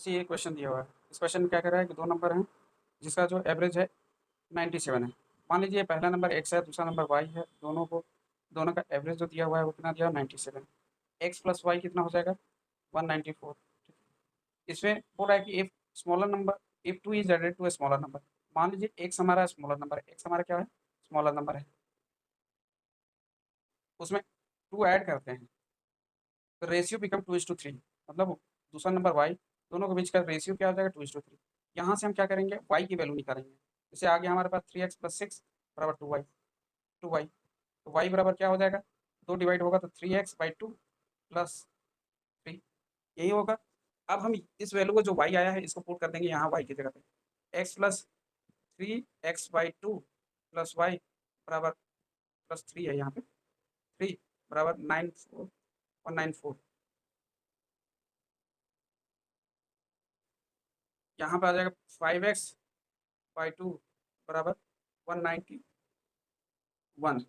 इसी ये क्वेश्चन दिया हुआ है। इस क्वेश्चन में क्या कर रहा है कि दो नंबर हैं जिसका जो एवरेज है 97 है। मान लीजिए पहला नंबर एक्स है, दूसरा नंबर वाई है, दोनों का एवरेज जो दिया हुआ है वो कितना दिया है 97। एक्स प्लस वाई कितना हो जाएगा 194। इसमें बोल रहा है कि if smaller number, if two is added to a smaller number. मान लीजिए एक्स हमारा स्मॉलर नंबर है, एक्स हमारा क्या है स्मॉलर नंबर है, उसमें टू ऐड करते हैं तो रेशियो बिकम 2:3। मतलब दूसरा नंबर वाई, दोनों के बीच का रेशियो क्या हो जाएगा 2:3। यहाँ से हम क्या करेंगे वाई की वैल्यू निकालेंगे। जैसे आगे हमारे पास 3x+6 बराबर 2y तो वाई बराबर क्या हो जाएगा, दो डिवाइड होगा तो 3x/2 प्लस 3, यही होगा। अब हम इस वैल्यू को जो वाई आया है इसको पुट कर देंगे यहाँ वाई की जगह पे। x+3x/2 प्लस वाई बराबर +3 है यहाँ पे, 3 बराबर 194। यहाँ पे आ जाएगा 5x/2 बराबर 191।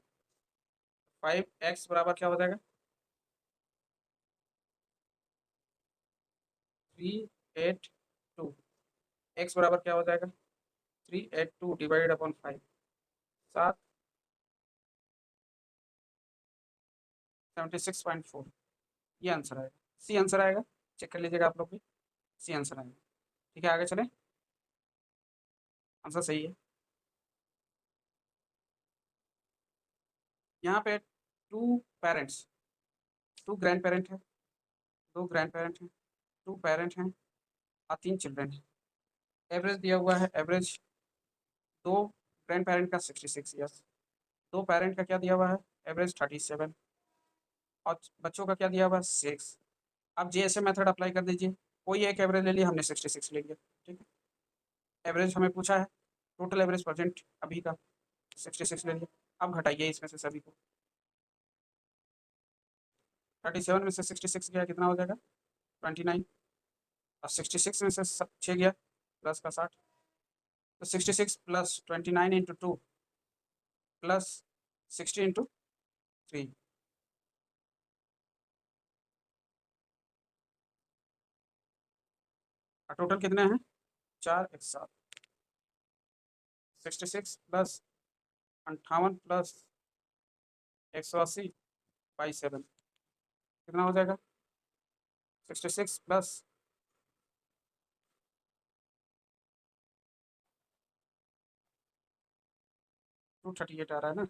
5x बराबर क्या हो जाएगा 382। एक्स बराबर क्या हो जाएगा 382 डिवाइडेड अपॉन 5, 7 76.4। ये आंसर आएगा, सी आंसर आएगा। चेक कर लीजिएगा आप लोग भी, सी आंसर आएगा। ठीक है आगे चलें, आंसर सही है। यहाँ पे two parents, two grandparent है, दो ग्रैंड पेरेंट हैं, टू पेरेंट हैं और तीन चिल्ड्रन हैं। एवरेज दिया हुआ है, एवरेज दो ग्रैंड पेरेंट का 66 ईयर्स, दो पेरेंट का क्या दिया हुआ है एवरेज 37, और बच्चों का क्या दिया हुआ है 6। अब जेएसए मेथड अप्लाई कर दीजिए, कोई एक एवरेज ले लिया, हमने 66 ले लिया। ठीक है, एवरेज हमें पूछा है, टोटल एवरेज प्रेजेंट अभी का 66 ले लिया। अब घटाइए इसमें से सभी को, 37 में से 66 गया कितना हो जाएगा 29, और 66 में से 6 गया प्लस का 60, तो 66 प्लस 29 इंटू 2 प्लस 60 इंटू 3, और टोटल कितने हैं 4 एक साथ। 66 प्लस 58 प्लस 180/7 कितना हो जाएगा 66 प्लस 238 आ रहा है ना,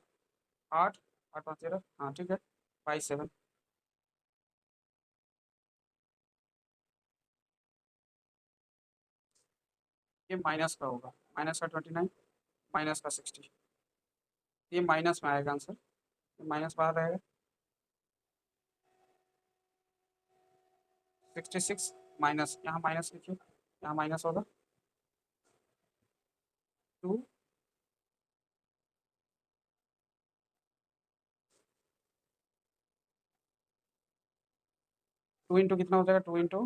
8 8 5 13, हाँ ठीक है 5/7। ये माइनस का होगा, माइनस का 29 माइनस का 60, ये माइनस में आएगा आंसर, ये माइनस बाहर रहेगा। 66 माइनस, यहाँ माइनस लिखिए, यहाँ माइनस होगा 2, 2 इंटू कितना हो जाएगा 2 इंटू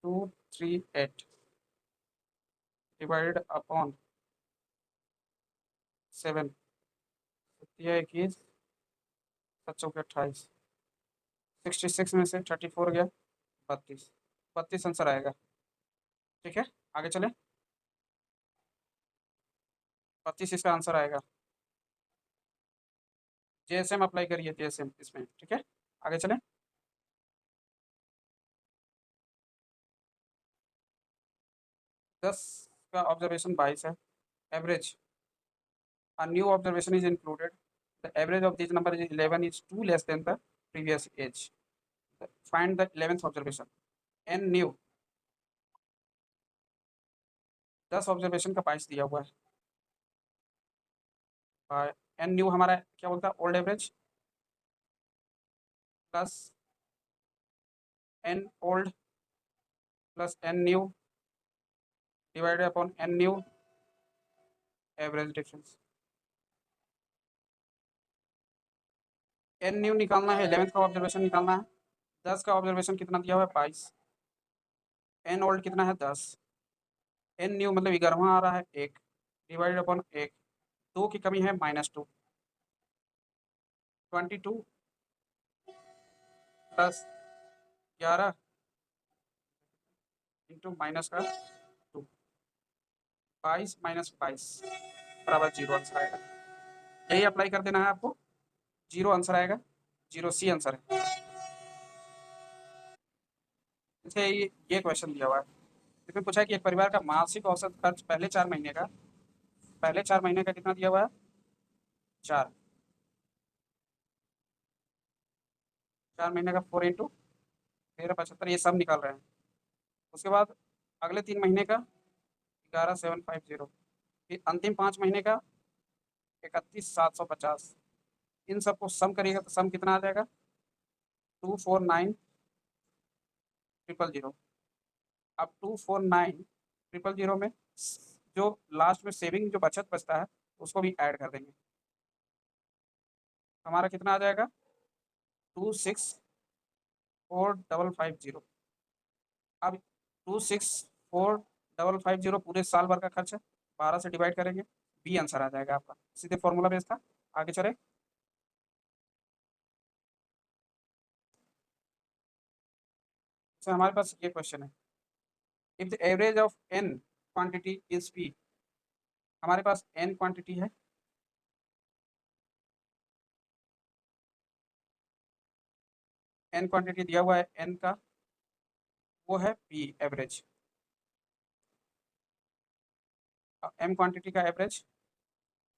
238 डिवाइडेड अपॉन 7, 21 7 चौके 28, 66 में से 34 गया 32, 32 आंसर आएगा। ठीक है आगे चले, 32 इसका आंसर आएगा। जेएसएम अप्लाई करिए, जेएसएम इसमें। ठीक है आगे चले, 10 का ऑब्जर्वेशन 22 है, average a new observation is included, the average of this number is 11 is 2 less than the previous age, find the 11th observation। n new, 10 observation का 22 दिया हुआ है, एन न्यू हमारा क्या बोलता है old average plus N old plus N new divided upon N new average difference. N new निकालना है, 11th का ऑब्जर्वेशन निकालना है। 10 का ऑब्जर्वेशन कितना दिया हुआ है 22, एन ओल्ड कितना है 10, एन न्यू मतलब 11वां आ रहा है 1 डिवाइडेड अपॉन 1, 2 की कमी है -2, 22 प्लस 11 इंटू माइनस का 2, 22 - 22 बराबर 0 आंसर आएगा। यही अप्लाई कर देना है आपको, 0 आंसर आएगा, 0 सी आंसर है। जैसे ये क्वेश्चन दिया हुआ है, इसमें पूछा है कि एक परिवार का मासिक औसत खर्च पहले 4 महीने का कितना दिया हुआ है, 4, 4 महीने का 4 इंटू 13 75, ये सब निकाल रहे हैं। उसके बाद अगले 3 महीने का 11750, फिर अंतिम 5 महीने का 31750। इन सबको सम करिएगा तो सम कितना आ जाएगा, 249000। अब 249000 में जो लास्ट में सेविंग जो बचत बचता है उसको भी ऐड कर देंगे, हमारा कितना आ जाएगा, 264550। अब 264550 पूरे साल भर का खर्च है, 12 से डिवाइड करेंगे, बी आंसर आ जाएगा आपका, सीधे फॉर्मूला बेस था। आगे चले, तो हमारे पास ये क्वेश्चन है, if the average of N quantity is P. हमारे पास एन क्वांटिटी है, एन क्वांटिटी दिया हुआ है, एन का वो है पी एवरेज, एम क्वांटिटी का एवरेज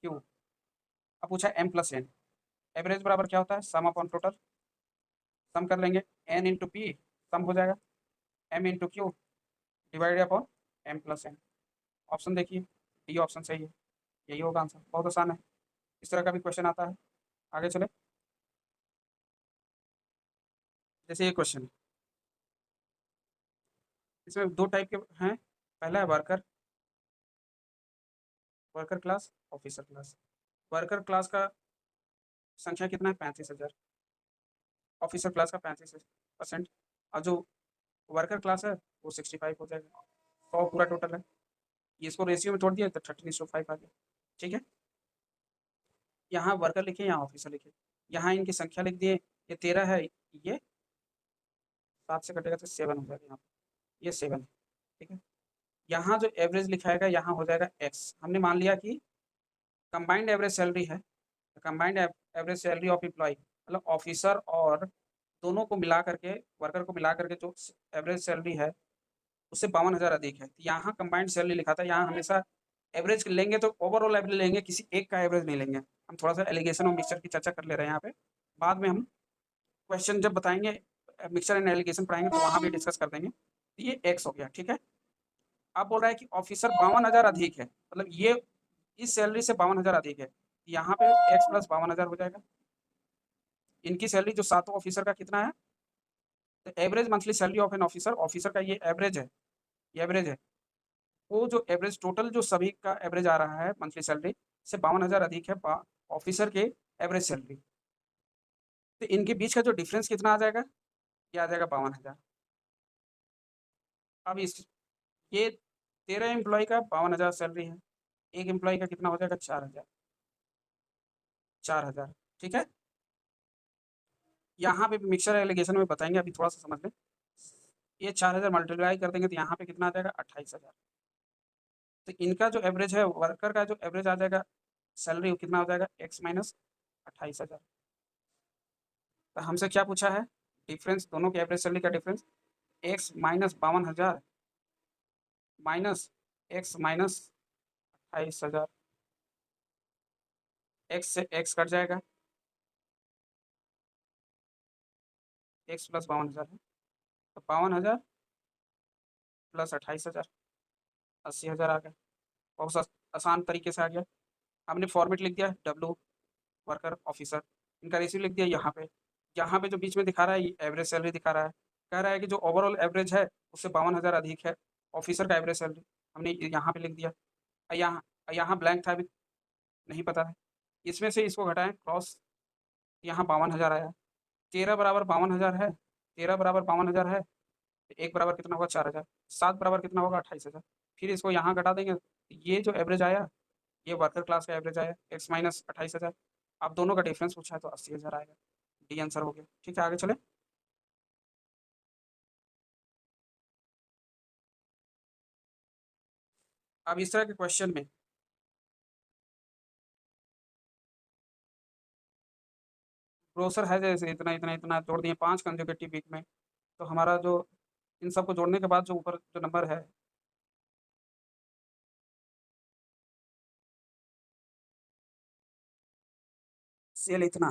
क्यू। अब पूछा एम प्लस एन, एवरेज बराबर क्या होता है, सम अपॉन टोटल, सम कर लेंगे, एन इंटू पी सम हो जाएगा, M into Q divide upon M plus N. Option देखिए, डी ऑप्शन सही है, यही होगा आंसर, बहुत आसान है, इस तरह का भी क्वेश्चन आता है। आगे चले, जैसे ये क्वेश्चन है, इसमें दो टाइप के हैं, पहला है worker, worker class, officer class. Worker class का संख्या कितना है, 35,000, ऑफिसर क्लास का 35%, और जो वर्कर क्लास है वो 65 हो जाएगा, 100 पूरा टोटल है। ये इसको रेशियो में तोड़ दिया तो 13:5 आ गया। ठीक है, यहाँ वर्कर लिखे, यहाँ ऑफिसर लिखे, यहाँ इनकी संख्या लिख दिए, ये 13 है, ये 7 से कटेगा तो 7 हो जाएगा, यहाँ पे ये 7 है। ठीक है, यहाँ जो एवरेज लिखाएगा यहाँ हो जाएगा एक्स। हमने मान लिया कि कंबाइंड एवरेज सैलरी है, combined average salary of employ, मतलब ऑफिसर और दोनों को मिला करके, वर्कर को मिला करके जो एवरेज सैलरी है उससे 52,000 अधिक है। तो यहाँ कंबाइंड सैलरी लिखा था, यहाँ हमेशा एवरेज लेंगे तो ओवरऑल एवरेज लेंगे, किसी एक का एवरेज नहीं लेंगे। हम थोड़ा सा एलिगेशन और मिक्सचर की चर्चा कर ले रहे हैं यहाँ पे, बाद में हम क्वेश्चन जब बताएंगे, मिक्सचर एंड एलिगेशन पढ़ाएंगे तो वहाँ भी डिस्कस कर देंगे। तो ये एक्स हो गया। ठीक है, अब बोल रहा है कि ऑफिसर 52,000 अधिक है, मतलब ये इस सैलरी से 52,000 अधिक है, यहाँ पे एक्स प्लस 52,000 हो जाएगा। इनकी सैलरी जो सातों ऑफिसर का कितना है, तो average monthly salary of an officer, officer का ये एवरेज है, ये एवरेज है, वो जो एवरेज टोटल जो सभी का एवरेज आ रहा है मंथली सैलरी से 52,000 अधिक है ऑफिसर के एवरेज सैलरी। तो इनके बीच का जो डिफरेंस कितना आ जाएगा, ये आ जाएगा 52,000। अब इस ये 13 एम्प्लॉय का 52,000 सैलरी है, एक एम्प्लॉय का कितना हो जाएगा, 4,000, 4,000। ठीक है, यहाँ पे मिक्सर एलिगेशन में बताएंगे, अभी थोड़ा सा समझ लें। ये 4,000 मल्टीप्लाई कर देंगे तो यहाँ पे कितना आ जाएगा, 28,000। तो इनका जो एवरेज है, वर्कर का जो एवरेज आ जाएगा सैलरी, वो कितना हो जाएगा, एक्स माइनस 28,000। तो हमसे क्या पूछा है, डिफरेंस, दोनों के एवरेज सैलरी का difference, x minus 52,000 minus x minus 28,000, x से एक्स कट जाएगा, एक्स प्लस 52,000 है, तो 52,000 प्लस 28,000, 80,000 आ गया। बहुत आसान तरीके से आ गया। हमने फॉर्मेट लिख दिया, डब्ल्यू वर्कर ऑफिसर, इनका रेशियो लिख दिया यहाँ पे। यहाँ पे जो बीच में दिखा रहा है ये एवरेज सैलरी दिखा रहा है, कह रहा है कि जो ओवरऑल एवरेज है उससे 52,000 अधिक है ऑफिसर का एवरेज सैलरी, हमने यहाँ पे लिख दिया। यहाँ यहाँ ब्लैंक था, अभी नहीं पता है, इसमें से इसको घटाएं क्रॉस, यहाँ 52,000 आया, 13 बराबर 52,000 है, 13 बराबर 52,000 है, एक बराबर कितना होगा, 4,000, 7 बराबर कितना होगा, 28,000। फिर इसको यहाँ घटा देंगे, ये जो एवरेज आया ये वर्कर क्लास का एवरेज आया, एक्स माइनस 28,000। आप दोनों का डिफरेंस पूछा है तो 80,000 आएगा, डी आंसर हो गया। ठीक है, आगे चले। अब इस तरह के क्वेश्चन में ग्रोसर है जैसे इतना इतना इतना जोड़ दिए 5 कंसेक्यूटिव वीक में, तो हमारा जो इन सबको जोड़ने के बाद जो ऊपर जो नंबर है, सेल इतना,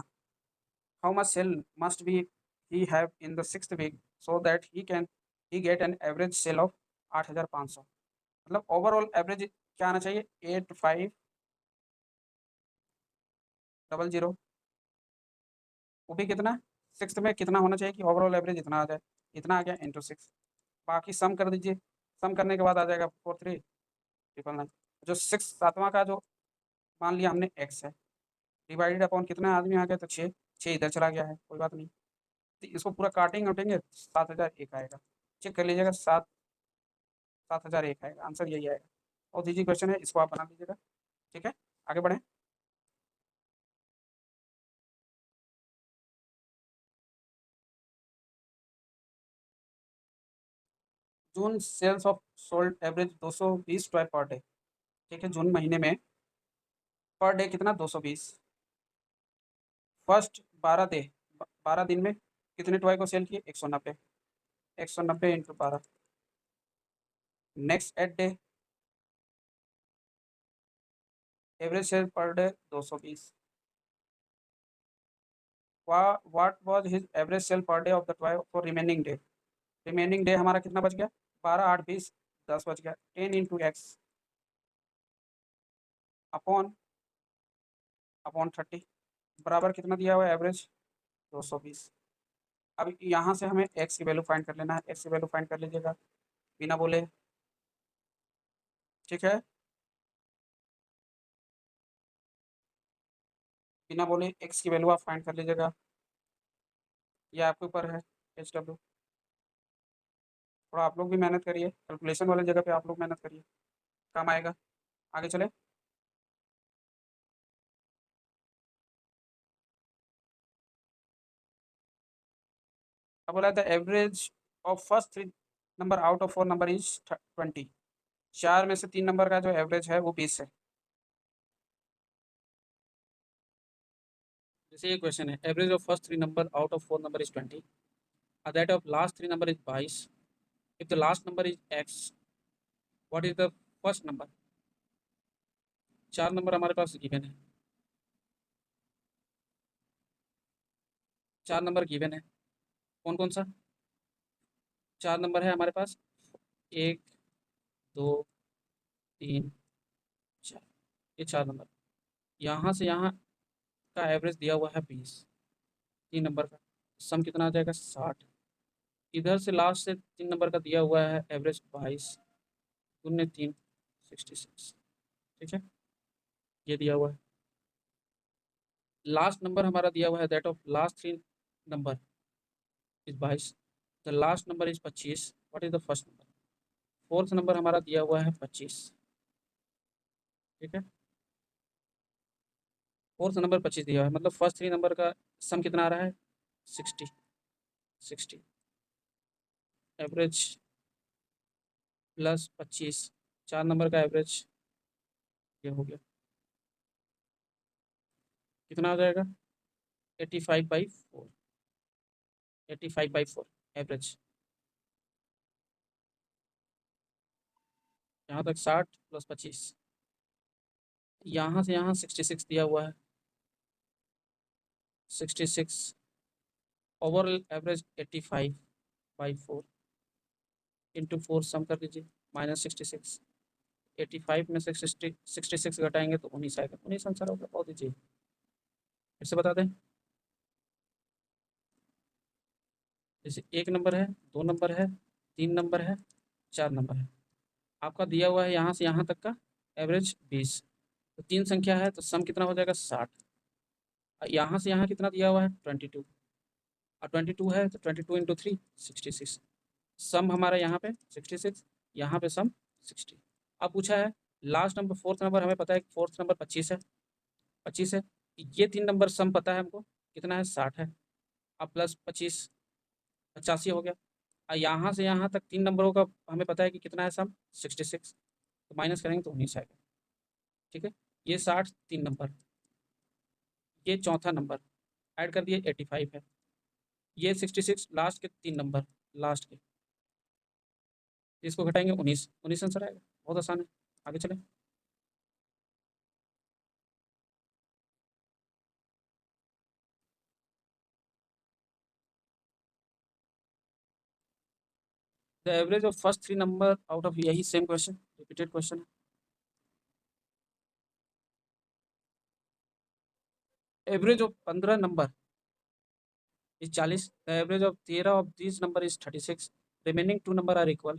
how much sale must be he have in the 6th week so that he get an average sale of 8,500। मतलब ओवरऑल एवरेज क्या आना चाहिए, 8500, वो भी कितना, 6th में कितना होना चाहिए कि ओवरऑल एवरेज इतना आ जाए, इतना आ गया इंटू 6। बाकी सम कर दीजिए, सम करने के बाद आ जाएगा 43,999। जो 7वां का जो मान लिया हमने एक्स है, डिवाइडेड अपॉन कितना आदमी आ गया, तो 6, 6 इधर चला गया है, कोई बात नहीं। तो इसको पूरा काटेंगे उठेंगे 7,001 आएगा। चेक कर लीजिएगा, 7,001 आएगा, आंसर यही आएगा। और दीजिए क्वेश्चन है, इसको आप बना लीजिएगा। ठीक है, आगे बढ़ें। June sales of sold average 220 toy per day. ठीक है, जून महीने में पर डे कितना, 220। फर्स्ट 12 दिन में कितने टॉय को सेल किए, 190, 190 into 12। Next eight day average sale per day 220। What was his average sale per day of the toy for remaining day. Remaining day हमारा कितना बच गया, 12 8 20, 10 बच गया। 10 इंटू एक्स अपॉन अपॉन 30 बराबर कितना दिया हुआ है, एवरेज 220। अब यहाँ से हमें एक्स की वैल्यू फाइंड कर लेना है, एक्स की वैल्यू फाइंड कर लीजिएगा बिना बोले। ठीक है, बिना बोले एक्स की वैल्यू आप फाइंड कर लीजिएगा, ये आपके ऊपर है। HW थोड़ा आप लोग भी मेहनत करिए, कैलकुलेशन वाले जगह पे आप लोग मेहनत करिए, काम आएगा। आगे चले। अब बोला था average of first 3 number out of 4 number is 20। 4 में से 3 नंबर का जो एवरेज है वो 20 है। जैसे ये क्वेश्चन है, average of first 3 number out of 4 number is 20, that of last 3 number is 22। If the last number is x, what is the first number. 4 number हमारे पास गिवन है, 4 नंबर गिवन है। कौन कौन सा 4 नंबर है हमारे पास, 1 2 3 4, ये 4 नंबर। यहाँ से यहाँ का एवरेज दिया हुआ है 20, 3 नंबर का सम कितना आ जाएगा, 60। इधर से लास्ट से 3 नंबर का दिया हुआ है एवरेज 22, 3 66। ठीक है, ये दिया हुआ है। लास्ट नंबर हमारा दिया हुआ है, that of last 3 number is 22, the last number is 25, what is the first number. Fourth number हमारा दिया हुआ है 25। ठीक है, फोर्थ नंबर 25 दिया हुआ है, मतलब फर्स्ट 3 नंबर का सम कितना आ रहा है, 60। 60 एवरेज प्लस 25, 4 नंबर का एवरेज, ये हो गया, कितना आ जाएगा, 85/4, 85/4 एवरेज। यहाँ तक 60 प्लस 25, यहाँ से यहाँ 66 दिया हुआ है, 66 ओवरऑल एवरेज 85/4 इंटू 4 सम कर दीजिए, -66। 85 में से 66 घटाएंगे तो 19 आएगा, 19 आंसर होगा। बहुत दीजिए, फिर से बता दें। जैसे 1 नंबर है, 2 नंबर है, 3 नंबर है, 4 नंबर है। आपका दिया हुआ है यहाँ से यहाँ तक का एवरेज 20, तो 3 संख्या है तो सम कितना हो जाएगा, 60। यहाँ से यहाँ कितना दिया हुआ है, 22, और 22 है तो 22 इंटू 3 66। सम हमारा यहाँ पे 66, यहाँ पे सम 60। अब पूछा है लास्ट नंबर, फोर्थ नंबर हमें पता है, फोर्थ नंबर 25 है, 25 है। ये 3 नंबर सम पता है हमको कितना है, 60 है। अब प्लस 25, 85 हो गया। और यहाँ से यहाँ तक 3 नंबरों का हमें पता है कि कितना है सम, 66। तो माइनस करेंगे तो 19 आएगा। ठीक है, ये 60 3 नंबर, ये चौथा नंबर ऐड कर दिए 85 है, ये 66 लास्ट के 3 नंबर लास्ट के, इसको घटाएंगे 19, 19 आंसर आएगा। बहुत आसान है, आगे चलें। The average of first 3 number out of, यही सेम क्वेश्चन, रिपीटेड क्वेश्चन है। Average of 15 number is 40, the average of 13 of these number is 36, remaining two number are equal,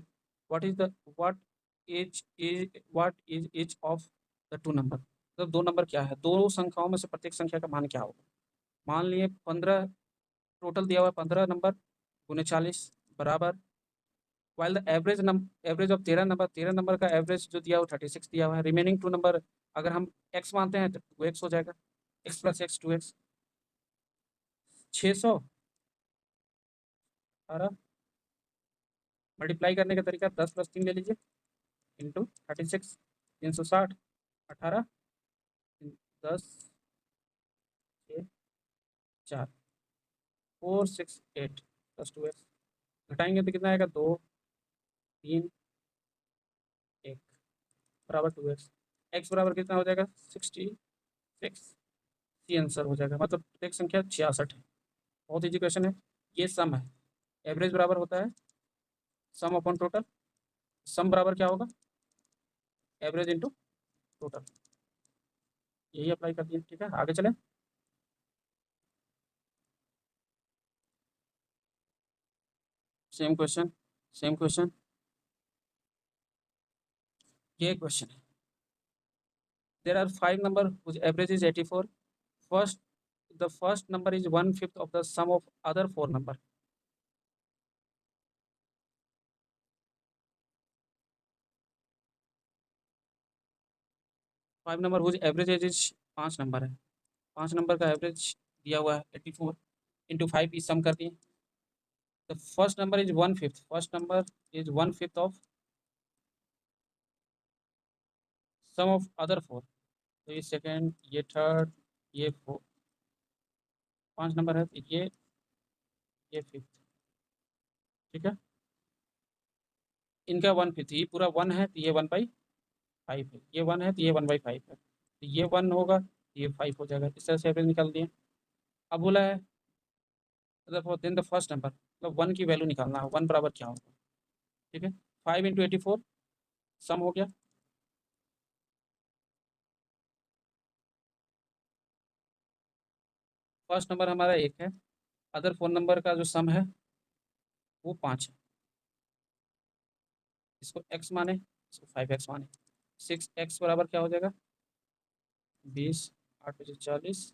what is the what is each of the two number, तो दो number क्या है, दो संख्याओं में से प्रत्येक संख्या का मान क्या होगा। मान लिए 15 टोटल दिया हुआ है, 15 नंबर गुने 40 बराबर, while the average of 13 number, 13 number का एवरेज जो दिया हुआ 36 दिया हुआ है, रिमेनिंग टू नंबर अगर हम x मानते हैं तो 2x हो जाएगा, x plus x 2x, 600 18, multiply करने का तरीका 10 प्लस 3 ले लीजिए इंटू 36, 360, 18, 10, 6, 4, 468 प्लस 2x, घटाएंगे तो कितना आएगा, 2 3 1 बराबर 2x, x बराबर कितना हो जाएगा 66, सी आंसर हो जाएगा, मतलब एक संख्या 66 है। बहुत इजी क्वेश्चन है। ये सम है, एवरेज बराबर होता है सम अपॉन टोटल, सम बराबर क्या होगा, एवरेज इंटू टोटल, यही अप्लाई कर दिए। ठीक है, आगे चले। सेम क्वेश्चन, सेम क्वेश्चन, ये क्वेश्चन है। There are 5 number whose average is 84, first the first number is 1/5 of the sum of other 4 number, 5 number whose average is 5 number है, 5 नंबर का एवरेज दिया हुआ है 84, इंटू 5 की सम कर दिए, the first number is 1/5, first number is 1/5 of sum of other 4, तो ये सेकेंड, ये थर्ड, ये फोर्थ, 5 नंबर है तो ये फिफ्थ। ठीक है, इनका 1/5, ये पूरा 1 है तो ये 1/5 है, ये 1 है तो ये 1/5 है, तो ये 1 होगा तो ये 5 हो जाएगा, इस तरह से एवरेज निकाल दिए। अब बोला है देन द फर्स्ट नंबर, मतलब 1 की वैल्यू निकालना है, 1 बराबर क्या होगा। ठीक है, 5 इंटू 84 सम हो गया, फर्स्ट नंबर हमारा 1 है, अदर 4 नंबर का जो सम है वो 5 है, इसको x माने, इसको 5x माने, 6x बराबर क्या हो जाएगा 20, 8 पचे 40,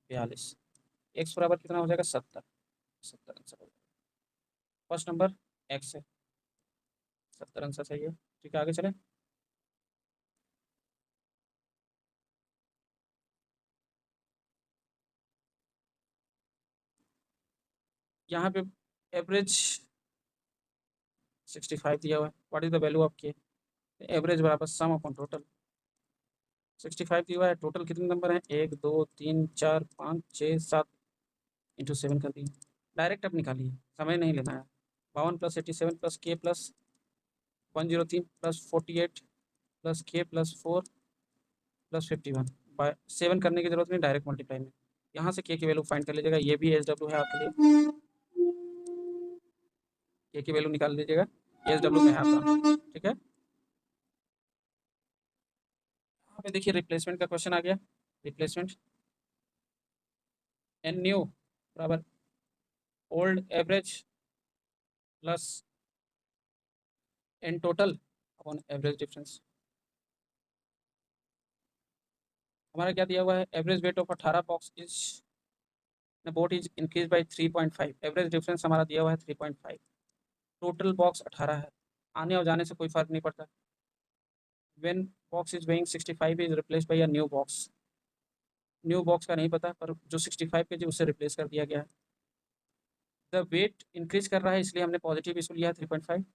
42, x बराबर कितना हो जाएगा 70, 70 आंसर हो जाएगा। फर्स्ट नंबर x है, 70 आंसर सही है। ठीक है, आगे चलें। यहाँ पे एवरेज 65 दिया हुआ है, what is the value of के, एवरेज बराबर सम अपॉन टोटल, 65 दिया हुआ है, टोटल कितने नंबर हैं 1 2 3 4 5 6 7, इंटू 7 कर दिए, डायरेक्ट अब निकालिए, समय नहीं लेना है। 52 प्लस 87 प्लस के प्लस 103 प्लस 48 प्लस के प्लस 4 प्लस 51, बाय 7 करने की जरूरत नहीं, डायरेक्ट मल्टीप्लाई में यहाँ से के की वैल्यू फाइंड कर लीजिएगा, ये भी एस डब्ल्यू है आपके लिए, के की वैल्यू निकाल लीजिएगा, एस डब्ल्यू में है आपका। ठीक है, यहाँ पे देखिए रिप्लेसमेंट का क्वेश्चन आ गया, रिप्लेसमेंट एन न्यू बराबर old average plus N total upon average difference. हमारा क्या दिया हुआ है, average weight of 18 box is boat is increase by 3.5, average difference हमारा दिया हुआ है 3.5, टोटल बॉक्स 18 है, आने और जाने से कोई फर्क नहीं पड़ता। When box is weighing 65 is replace by a new box, new box का नहीं पता, पर जो 65 के जी उससे रिप्लेस कर दिया गया है। द वेट इंक्रीज कर रहा है इसलिए हमने पॉजिटिव इसको लिया है 3.5,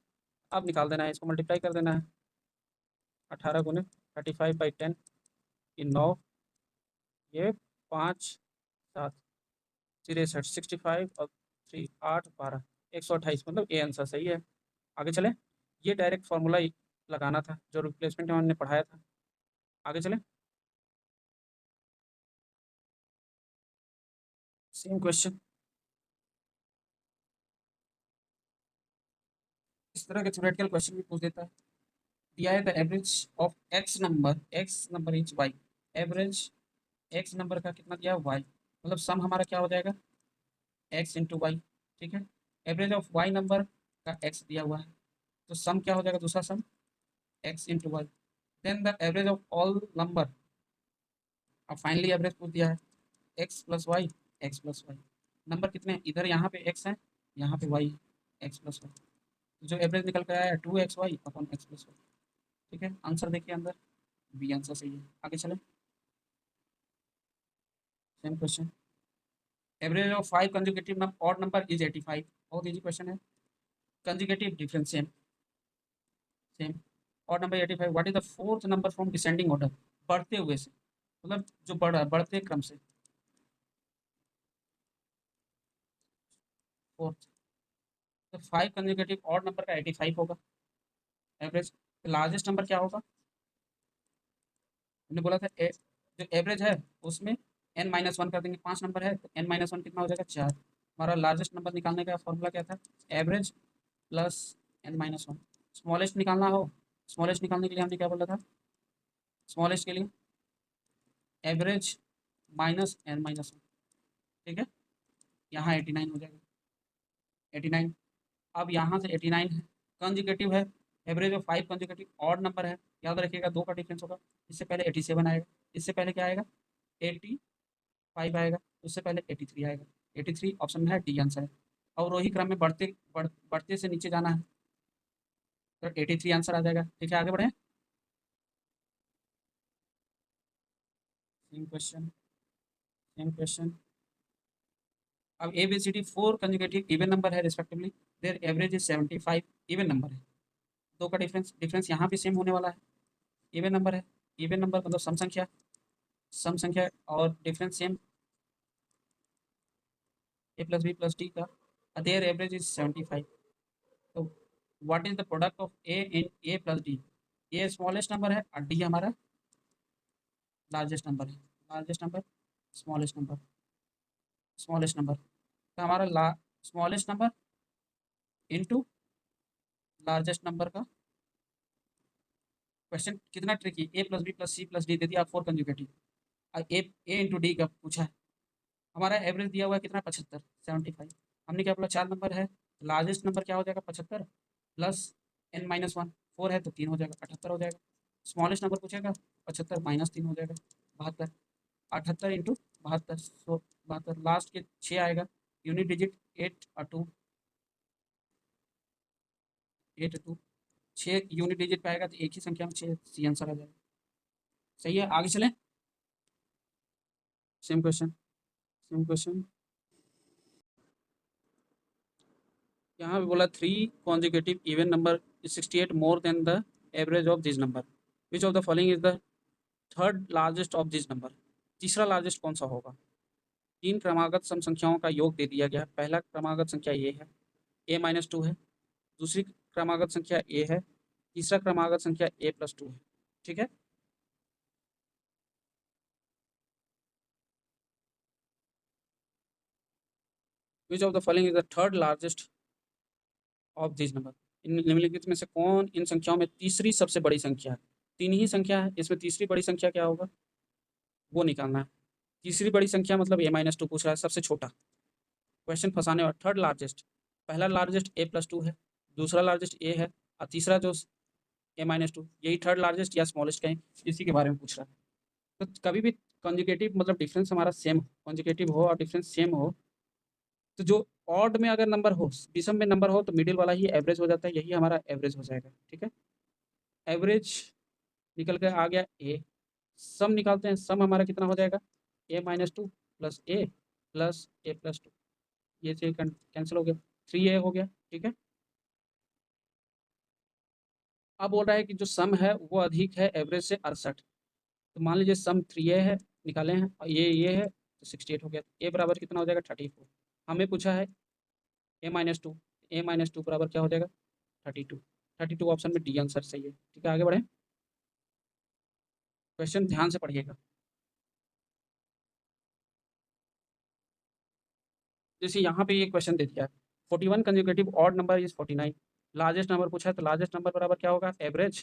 अब निकाल देना है, इसको मल्टीप्लाई कर देना है, 18 गुने 35/10 ये 9, ये 5 7 63 65 और 3 8 12 128 मतलब ए आंसर सही है। आगे चले, ये डायरेक्ट फार्मूला लगाना था जो रिप्लेसमेंट में हमने पढ़ाया था। आगे चले, सेम क्वेश्चन। इस तरह के थ्योरेटिकल क्वेश्चन भी पूछ देता है। दिया है the average of X number is Y. Average X number का कितना दिया है वाई, मतलब सम हमारा क्या हो जाएगा एक्स इंटू वाई। ठीक है, एवरेज ऑफ वाई नंबर का एक्स दिया हुआ है, तो सम क्या हो जाएगा दूसरा sum x into y. Then the average of all number, अब फाइनली एवरेज पूछ दिया है एक्स प्लस वाई। नंबर कितने हैं इधर, यहाँ पे एक्स है, यहाँ पे वाई है, एक्स प्लस वाई। जो एवरेज निकल कर आया है 2xy upon x plus Y. ठीक है, आंसर देखिए अंदर, बी आंसर सही है। आगे चले, same question. Average of 5 conjugative odd number is 85। बहुत इजी क्वेश्चन है। Conjugative difference same same. Odd number 85, what is the fourth number from descending order. बढ़ते हुए से, मतलब जो बढ़ते क्रम से, फोर्थ। तो 5 कंजुगेटिव ऑड नंबर का 85 होगा एवरेज। लार्जेस्ट नंबर क्या होगा, हमने बोला था जो एवरेज है उसमें n-1 कर देंगे। 5 नंबर है तो n-1 कितना हो जाएगा 4। हमारा लार्जेस्ट नंबर निकालने का फॉर्मूला क्या था, एवरेज प्लस n-1। स्मॉलेस्ट निकालना हो, स्मॉलेस्ट निकालने के लिए हमने क्या बोला था, स्मॉलेस्ट के लिए एवरेज माइनस n-1। ठीक है, यहाँ 89 हो जाएगा 89। अब यहाँ से 89 है, कंजुगेटिव है, average of 5 conjugative odd number है, याद रखिएगा 2 का डिफरेंस होगा। इससे पहले 87 आएगा, इससे पहले क्या आएगा 85 आएगा, उससे पहले 83 आएगा। 83 ऑप्शन में है, डी आंसर है। और वही क्रम में बढ़ते से नीचे जाना है, तो 83 आंसर आ जाएगा। ठीक है, आगे बढ़े, सेम क्वेश्चन सेम क्वेश्चन। अब A B C D 4 conjugative even number है respectively, their average is 75। Even number है, दो का डिफरेंस यहाँ भी सेम होने वाला है। इवन नंबर है, इवन नंबर मतलब सम संख्या और difference same, A plus B plus D का, देयर एवरेज इज 75। तो what is the product of A in A plus D. A smallest number है और डी हमारा लार्जेस्ट नंबर है। Largest number smallest number, smallest number, तो हमारा smallest number into largest number का। Question कितना tricky, A plus B plus C plus D दे दिया 4 conjugative, और ए इंटू डी का पूछा है। हमारा एवरेज दिया हुआ है कितना 75 75। हमने क्या बोला 4 नंबर है, लार्जेस्ट नंबर क्या हो जाएगा 75 प्लस n-1, 4 है तो 3 हो जाएगा 78 हो जाएगा। स्मॉलेस्ट नंबर पूछेगा 75 माइनस 3 हो जाएगा 72। 78 इंटू 72, सो 72, लास्ट के 6 आएगा, यूनिट डिजिट 8 और 2, 8 2, 6 यूनिट डिजिट पाएगा तो एक ही संख्या में 6, सी आंसर आ जाएगा। सही है, आगे चलें, सेम क्वेश्चन सेम क्वेश्चन। यहाँ भी बोला 3 consecutive even number is 68 more than the average of this number, which of the following is the third largest of this number. तीसरा लार्जेस्ट कौन सा होगा। तीन क्रमागत सम संख्याओं का योग दे दिया गया है। पहला क्रमागत संख्या ए है, a-2 है, दूसरी क्रमागत संख्या ए है, तीसरा क्रमागत संख्या a+2 है। ठीक है, which of the following is the third largest of this number. इन निम्नलिखित में से कौन इन संख्याओं में तीसरी सबसे बड़ी संख्या है। तीन ही संख्या है, इसमें तीसरी बड़ी संख्या क्या होगा वो निकालना है। तीसरी बड़ी संख्या मतलब a-2 पूछ रहा है, सबसे छोटा क्वेश्चन फंसाने वाला। थर्ड लार्जेस्ट, पहला लार्जेस्ट a+2 है, दूसरा लार्जेस्ट ए है, और तीसरा जो a-2, यही थर्ड लार्जेस्ट या स्मॉलेस्ट कहें, इसी के बारे में पूछ रहा है। तो कभी भी कॉन्जिकेटिव मतलब डिफरेंस हमारा सेम, कॉन्जिकेटिव हो और डिफरेंस सेम हो, तो जो ऑड में अगर नंबर हो, विषम में नंबर हो, तो मिडिल वाला ही एवरेज हो जाता है, यही हमारा एवरेज हो जाएगा। ठीक है, एवरेज निकल कर आ गया ए, सम निकालते हैं, सम हमारा कितना हो जाएगा a-2 प्लस ए प्लस a+2, ये से कैंसिल हो गया, 3a हो गया। ठीक है, अब बोल रहा है कि जो सम है वो अधिक है एवरेज से 68। तो मान लीजिए सम 3a है, निकाले हैं, और ये है तो 68 हो गया। ए बराबर कितना हो जाएगा 34। हमें पूछा है a-2, a-2 बराबर क्या हो जाएगा 32। 32 ऑप्शन में डी आंसर सही है। ठीक है, आगे बढ़े, क्वेश्चन ध्यान से पढ़िएगा। जैसे यहाँ पे ये क्वेश्चन दे दिया है 41 consecutive odd number is 49। Largest number पूछा है, तो लार्जेस्ट नंबर बराबर क्या होगा एवरेज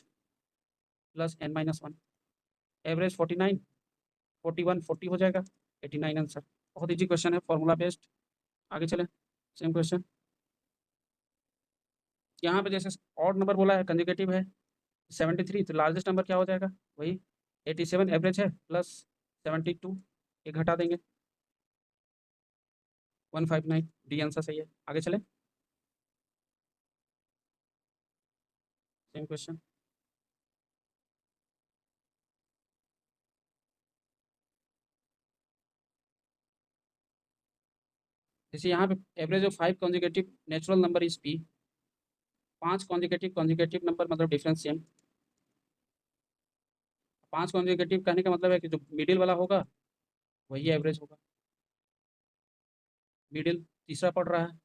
प्लस n-1। एवरेज 49, 41 40 हो जाएगा, 89 आंसर। बहुत इजी क्वेश्चन है, फॉर्मूला बेस्ड। आगे चले, सेम क्वेश्चन। यहाँ पे जैसे ऑड नंबर बोला है, कंसेक्यूटिव है 73, तो लार्जेस्ट नंबर क्या हो जाएगा वही 87 एवरेज है प्लस 72, ये घटा देंगे 159, डी आंसर सही है। आगे चले, सेम क्वेश्चन। जैसे यहाँ पे average of 5 consecutive natural number is P. 5 consecutive number मतलब डिफरेंस सेम। 5 कॉन्जिकेटिव कहने का मतलब है कि जो मिडिल वाला होगा वही एवरेज होगा। मिडिल तीसरा पड़ रहा है,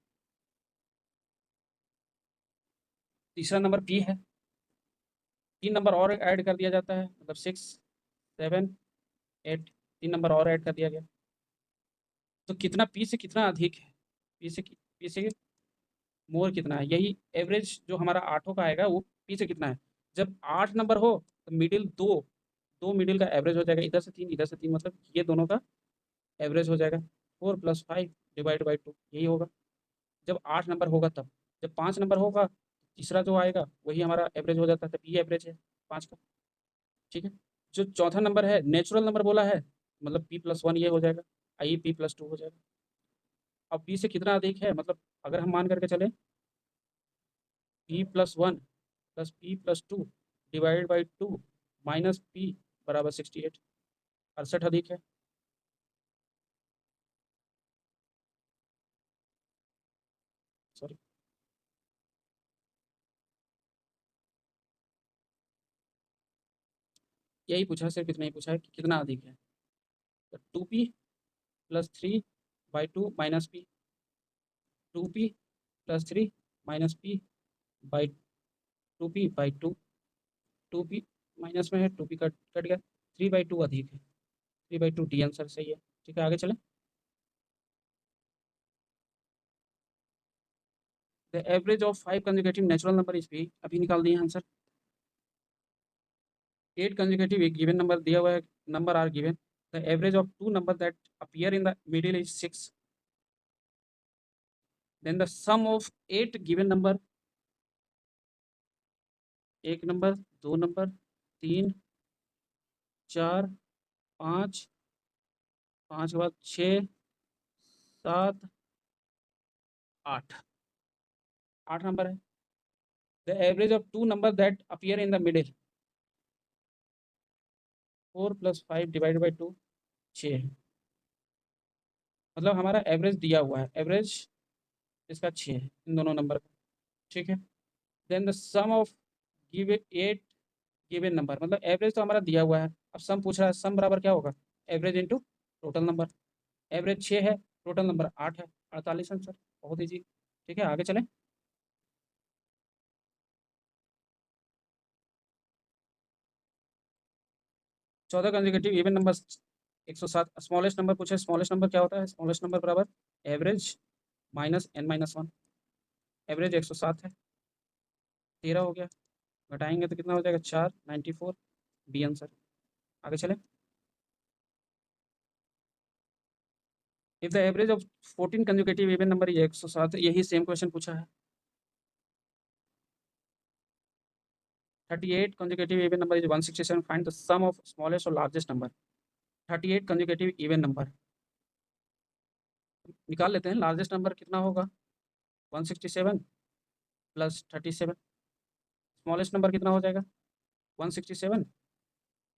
तीसरा नंबर पी है, 3 नंबर और ऐड कर दिया जाता है, मतलब 6 7 8, 3 नंबर और ऐड कर दिया गया। तो कितना पी से कितना अधिक है, पी से मोर कितना है, यही एवरेज जो हमारा आठों का आएगा वो पी से कितना है। जब 8 नंबर हो तो मिडिल दो, दो मिडिल का एवरेज हो जाएगा, इधर से 3 इधर से 3, मतलब ये दोनों का एवरेज हो जाएगा 4+5 डिवाइड बाई 2, यही होगा जब 8 नंबर होगा तब। जब 5 नंबर होगा तीसरा जो आएगा वही हमारा एवरेज हो जाता है, तब ये एवरेज है 5 का। ठीक है, जो चौथा नंबर है नेचुरल नंबर बोला है, मतलब p+1 ये हो जाएगा, आई p+2 हो जाएगा। अब p से कितना अधिक है, मतलब अगर हम मान करके चले p+1 plus p+2 divide by 2 minus p बराबर 68, 68 अधिक है। सॉरी, यही पूछा है, सिर्फ इतना ही पूछा है कि कितना अधिक है। तो 2p+3/2 minus p, 2p+3 minus p by 2p/2, 2p minus में है, 2p कट कट गया, 3/2 अधिक है, 3/2 डी आंसर सही है। ठीक है, आगे चलें। The average of 5 consecutive natural number is p, अभी निकाल दिए आंसर। 8 कंसेक्यूटिव एक गिवन नंबर दिया हुआ है, number are given, the average of 2 number that appear in the middle is 6, then the sum of 8 given number, एक number, दो number, 3 4 5, 5 के बाद 6 7 8, 8 नंबर है। The average of 2 number that appear in the middle, 4+5 divide by 2 6 है, मतलब हमारा average दिया हुआ है, एवरेज इसका 6 है इन दोनों नंबर का। ठीक है, then the sum of give 8 given number, मतलब एवरेज तो हमारा दिया हुआ है, अब सम पूछ रहा है, सम बराबर क्या होगा average into total number. Average 6 है, टोटल नंबर 8 है, 48 आंसर, बहुत ईजी। ठीक है, आगे चलें। 14 consecutive even number 107, smallest number पूछे, स्मॉलेस्ट नंबर क्या होता है, स्मॉलेस्ट नंबर बराबर एवरेज माइनस n-1। एवरेज 107 है, 13 हो गया, घटाएंगे तो कितना हो जाएगा 4, 94, बी आंसर। आगे चलें। If the average of 14 consecutive even number ये 107, यही सेम क्वेश्चन पूछा है। 38 consecutive even number is 167, find the sum of smallest और largest number। 38 consecutive even number निकाल लेते हैं, लार्जेस्ट नंबर कितना होगा 167 प्लस 37, स्मॉलेस्ट नंबर कितना हो जाएगा 167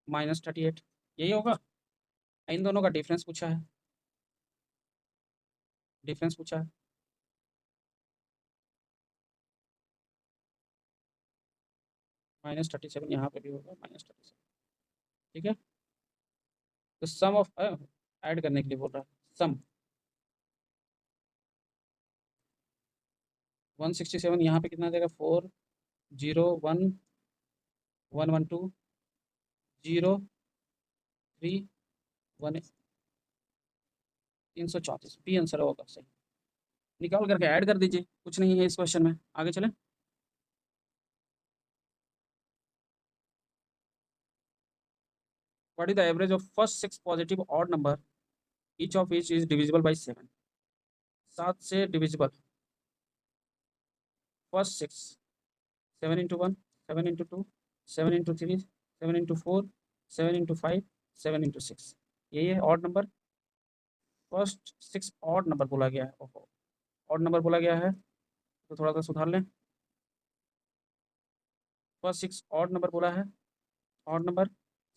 माइनस 38, यही होगा। इन दोनों का डिफरेंस पूछा है, डिफरेंस पूछा है। -37 यहाँ पे भी होगा -37, ठीक है। तो सम ऑफ ऐड करने के लिए बोल रहा है, सम 167 यहाँ पे कितना आ जाएगा, 4 0 1 1 1 2 0 3 1 334, बी आंसर होगा सही। निकाल करके ऐड कर दीजिए, कुछ नहीं है इस क्वेश्चन में। आगे चलें। What is the average of first 6 positive odd number, each of which is divisible by 7। 7 से divisible first 6, 7 into 1, 7 into 2, 7 into 3, 7 into 4, 7 into 5, 7 into 6, यही है odd number. First 6 odd number बोला गया है, ओहो ऑड नंबर बोला गया है, तो थोड़ा सा सुधार लें। फर्स्ट 6 ऑड नंबर बोला है, ऑड नंबर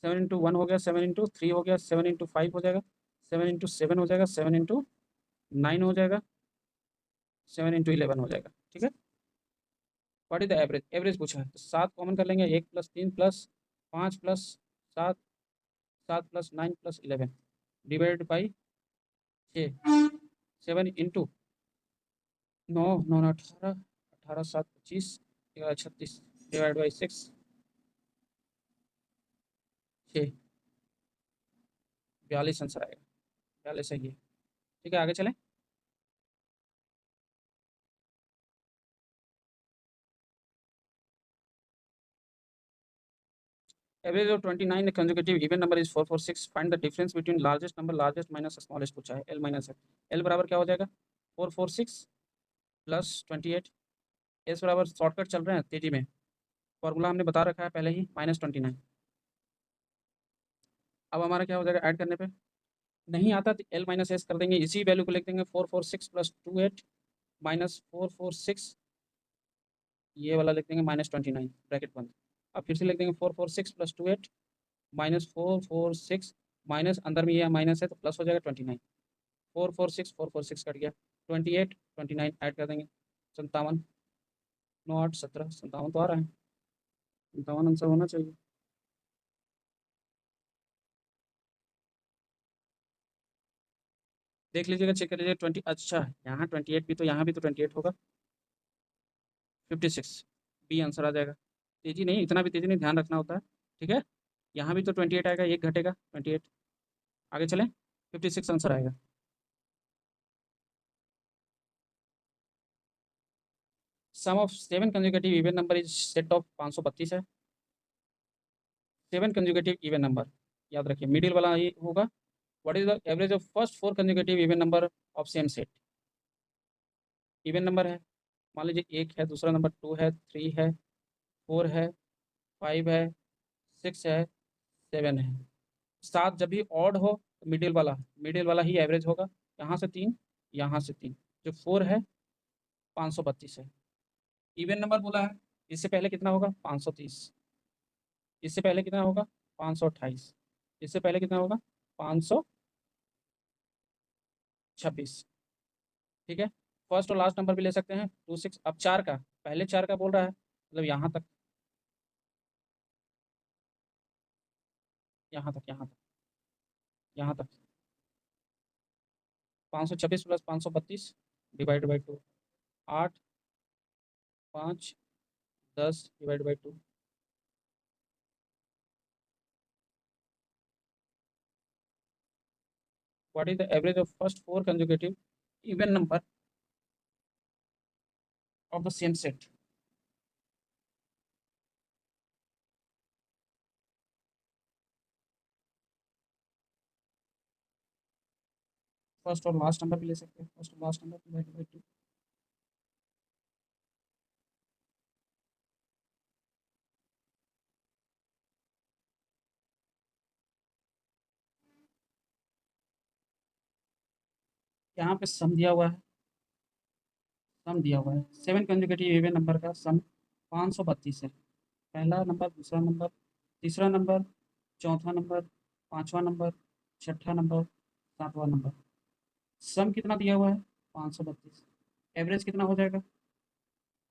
7 इंटू 1 हो गया, 7 इंटू 3 हो गया, 7 इंटू 5 हो जाएगा, 7 इंटू 7 हो जाएगा, 7 इंटू 9 हो जाएगा, 7 इंटू 11 हो जाएगा, ठीक है। What is the average, average पूछा है तो 7 कॉमन कर लेंगे, 1 plus 3 plus 5 plus 7, 7 plus 9 plus 11 divide by 6, 7 into 9, 9 18, 18 7 25, 11 36 divide by 6, 6 42 answer आएगा, 42 सही है, ठीक है। आगे चलें। Average of 29 consecutive even number is 446, find the difference between largest number, largest minus smallest पूछा है, एल माइनस एल। एल बराबर क्या हो जाएगा, 446 प्लस 28, एस बराबर शॉर्टकट चल रहे हैं तेजी में, फॉर्मूला हमने बता रखा है पहले ही, -29। अब हमारा क्या हो जाएगा ऐड करने पे, नहीं आता तो एल माइनस एस कर देंगे, इसी वैल्यू को लिख देंगे 446 प्लस 28 माइनस 446, ये वाला लिख देंगे -29 ब्रैकेट बंद। अब फिर से लिख देंगे 446 प्लस 28 माइनस 446 माइनस अंदर में ये माइनस है तो प्लस हो जाएगा 29, 446 कट गया, 28 29 ऐड कर देंगे, 57, 9 8 17, 57 तो आ रहा है, 57 आंसर होना चाहिए। देख लीजिएगा, चेक कर लीजिए, 20, अच्छा यहाँ 28 भी, तो यहाँ भी तो 28 होगा, 56, बी आंसर आ जाएगा। तेजी नहीं, इतना भी तेजी नहीं, ध्यान रखना होता है, ठीक है। यहाँ भी तो 28 आएगा, एक घटेगा 28, आगे चलें, 56 आंसर आएगा। Sum of 7 consecutive even number is set of 532 है, 7 कंसेक्यूटिव इवन नंबर, याद रखिए मिडिल वाला ही होगा। What is the average of first 4 consecutive even number of same set, even number है, मान लीजिए 1 है, दूसरा नंबर 2 है, 3 है, 4 है, 5 है, 6 है, 7 है। 7 जब भी ऑड हो तो मिडिल वाला ही एवरेज होगा, यहाँ से 3, यहाँ से 3, जो 4 है 532 है, इवन नंबर बोला है, इससे पहले कितना होगा 530, इससे पहले कितना होगा 528, इससे पहले कितना होगा 526, ठीक है। फर्स्ट और लास्ट नंबर भी ले सकते हैं 2 6, अब 4 का, पहले 4 का बोल रहा है, मतलब यहाँ तक, यहाँ तक, यहाँ तक, यहाँ तक, 526 plus 532 divide by 2, 8 5 10 divide by 2, what is the average of first 4 consecutive even number of the same set। First और लास्ट नंबर भी ले सकते हैं, फर्स्ट और लास्ट नंबर डिवाइड बाई 2, यहाँ पे सम दिया हुआ है, सम दिया हुआ है 7 कंसेक्यूटिव इवन नंबर का सम 532 है, पहला नंबर, दूसरा नंबर, तीसरा नंबर, चौथा नंबर, पांचवा नंबर, छठा नंबर, सातवां नंबर, सम कितना दिया हुआ है 532, एवरेज कितना हो जाएगा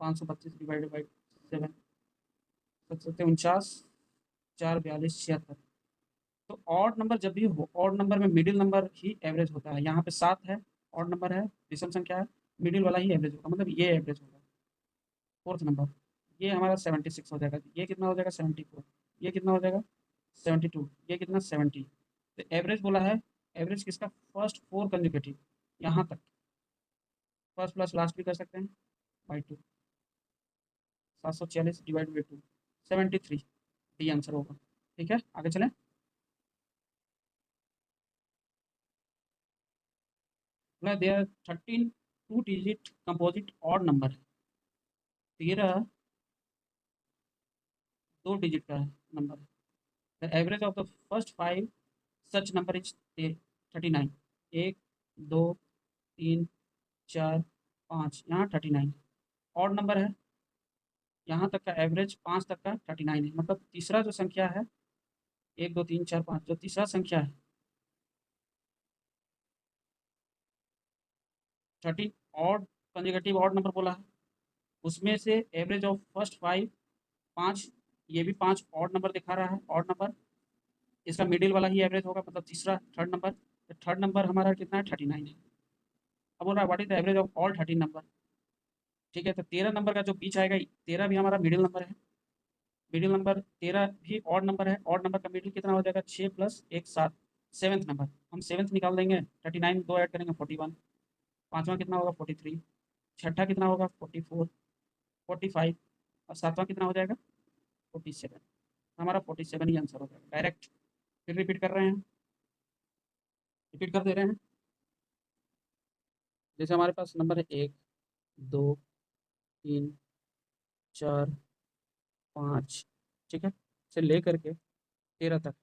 532 डिवाइडेड बाई 7, 77 49 4 42 76। तो ऑड नंबर जब भी हो, ऑड नंबर में मिडिल नंबर ही एवरेज होता है। यहाँ पे 7 है, ऑड नंबर है, विषम संख्या है, मिडिल वाला ही एवरेज होगा, मतलब ये एवरेज होगा। फोर्थ नंबर, ये हमारा 76 हो जाएगा, ये कितना हो जाएगा 74, ये कितना हो जाएगा 72, ये कितना 70। तो एवरेज बोला है, एवरेज किसका, फर्स्ट फोर कंजिक्यूटिव, यहाँ तक। फर्स्ट प्लस लास्ट भी कर सकते हैं, by two. 746 divide by two, 73, D answer होगा। ठीक है, आगे चलें। There 13 two digit composite odd number है। 13 दो डिजिट का नंबर है। The average of the first five such number is 39। एक, दो, तीन, चार, पाँच, यहाँ 39 ऑड नंबर है। यहाँ तक का एवरेज पाँच तक का 39 है, मतलब तीसरा जो संख्या है, एक दो तीन चार पाँच, जो तीसरा संख्या है 13 ऑड कंसेक्यूटिव ऑड नंबर बोला है, उसमें से एवरेज ऑफ फर्स्ट फाइव पाँच, ये भी पाँच ऑड नंबर दिखा रहा है, ऑड नंबर, इसका मिडिल वाला ही एवरेज होगा, मतलब तीसरा थर्ड नंबर। तो थर्ड नंबर हमारा कितना है 39 है। अब बोल रहा है what is the average of all 13 number. ठीक है, तो 13 नंबर का जो बीच आएगा, 13 भी हमारा मिडिल नंबर है, मिडिल नंबर 13 भी ऑड नंबर है, ऑड नंबर का मिडिल कितना हो जाएगा 6 प्लस एक 7, सेवन्थ नंबर। हम सेवन्थ निकाल देंगे, 39 दो ऐड करेंगे 41, पाँचवा कितना होगा 43, छठा कितना होगा 44, 45, और सातवां कितना हो जाएगा 47। हमारा 47 ही आंसर हो जाएगा डायरेक्ट। फिर रिपीट कर रहे हैं, रिपीट कर दे रहे हैं। जैसे हमारे पास नंबर है एक, दो, तीन, चार, पाँच, ठीक है, से ले करके 13 तक।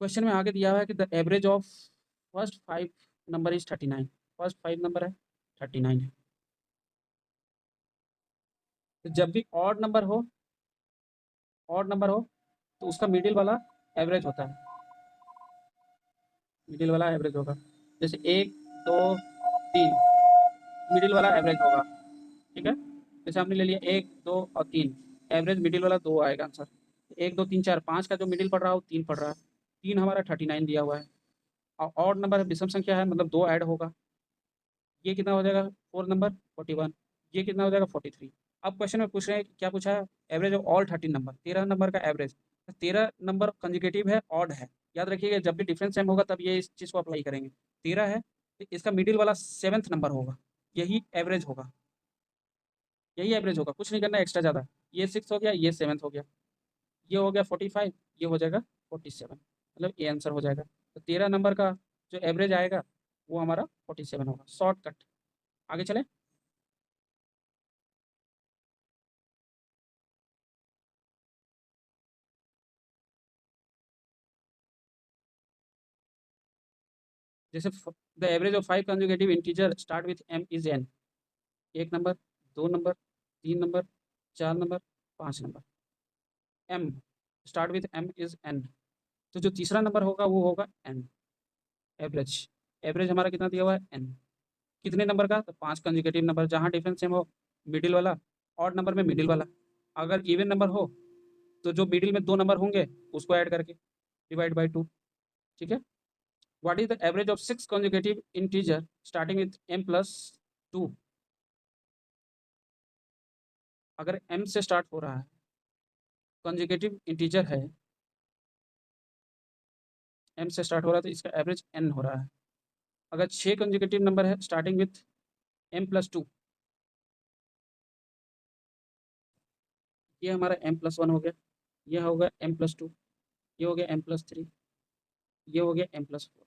क्वेश्चन में आगे दिया हुआ है कि the average of first five number is 39। First five number है 39 है। तो जब भी ऑड नंबर हो तो उसका मिडिल वाला एवरेज होता है, मिडिल वाला एवरेज होगा। जैसे एक, दो, तीन, मिडिल वाला एवरेज होगा। ठीक है, जैसे हमने ले लिया एक, दो और तीन, एवरेज मिडिल वाला दो आएगा आंसर। एक, दो, तीन, चार, पाँच का जो मिडिल पड़ रहा है वो तीन पड़ रहा है, तीन हमारा 39 दिया हुआ है। और ऑड नंबर है, विषम संख्या है, मतलब दो ऐड होगा, ये कितना हो जाएगा फोर नंबर 41, ये कितना हो जाएगा 43। अब क्वेश्चन में पूछ रहे हैं, क्या पूछा है, average of all 13 number, 13 number का एवरेज। 13 नंबर कंजिकेटिव है, ऑड है, याद रखिएगा जब भी डिफरेंस सेम होगा तब ये इस चीज़ को अप्लाई करेंगे। 13 है तो इसका मिडिल वाला सेवन्थ नंबर होगा, यही एवरेज होगा, यही एवरेज होगा, कुछ नहीं करना एक्स्ट्रा ज़्यादा। ये सिक्स हो गया, ये सेवन्थ हो गया, ये हो गया 45, ये हो जाएगा 47, मतलब ये आंसर हो जाएगा। तो 13 नंबर का जो एवरेज आएगा वो हमारा 47 होगा, शॉर्टकट। आगे चले। जैसे the average of five conjugative integer start with M is N. एक नंबर, दो नंबर, तीन नंबर, चार नंबर, पाँच number. M start with M is N, तो जो तीसरा नंबर होगा वो होगा एन। एवरेज, एवरेज हमारा कितना दिया हुआ है एन, कितने नंबर का, तो पांच कंजुगेटिव नंबर, जहाँ डिफरेंस सेम हो मिडिल वाला, ऑड नंबर में मिडिल वाला। अगर इवन नंबर हो तो जो मिडिल में दो नंबर होंगे उसको ऐड करके डिवाइड बाई टू। ठीक है, what is the average of six conjugative integer starting with M plus two. अगर m से स्टार्ट हो रहा है, कंजुगेटिव इंटीजर है, m से स्टार्ट हो रहा है, तो इसका एवरेज n हो रहा है। अगर छः कंजुगेटिव नंबर है starting with m plus two, ये हमारा m प्लस वन हो गया, ये होगा m प्लस टू, ये हो गया m प्लस थ्री, ये हो गया m plus four,